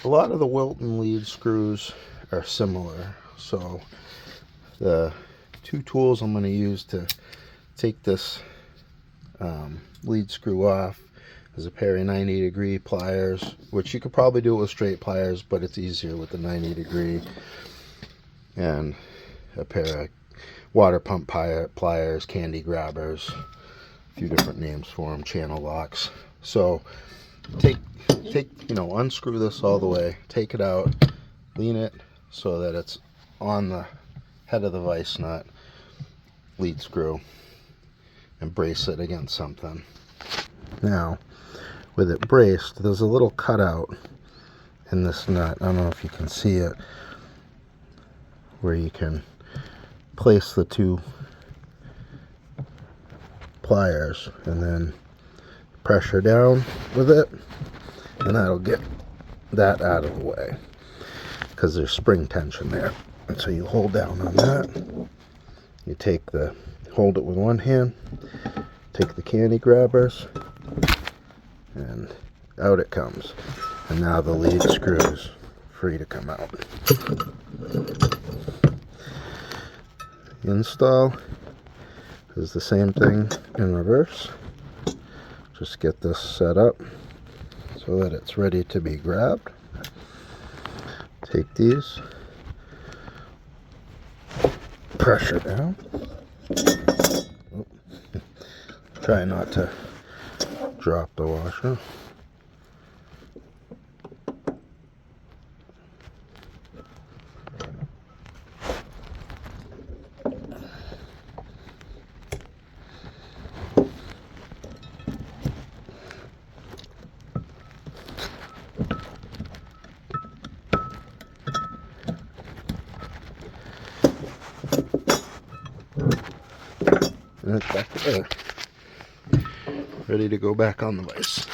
a lot of the Wilton lead screws are similar. So the two tools I'm going to use to take this lead screw off is a pair of 90-degree pliers, which you could probably do it with straight pliers, but it's easier with the 90-degree, and a pair of water pump pliers, candy grabbers, a few different names for them, channel locks. So unscrew this all the way, take it out, lean it so that it's on the head of the vise nut lead screw, and brace it against something. Now, with it braced, there's a little cutout in this nut. I don't know if you can see it, where you can place the two pliers and then pressure down with it, and that'll get that out of the way because there's spring tension there. And so you hold down on that, you hold it with one hand, take the candy grabbers, and out it comes. And now the lead screw is free to come out. Install is the same thing in reverse. Just get this set up so that it's ready to be grabbed. Take these, pressure down. Try not to drop the washer. And it's back there, ready to go back on the vise.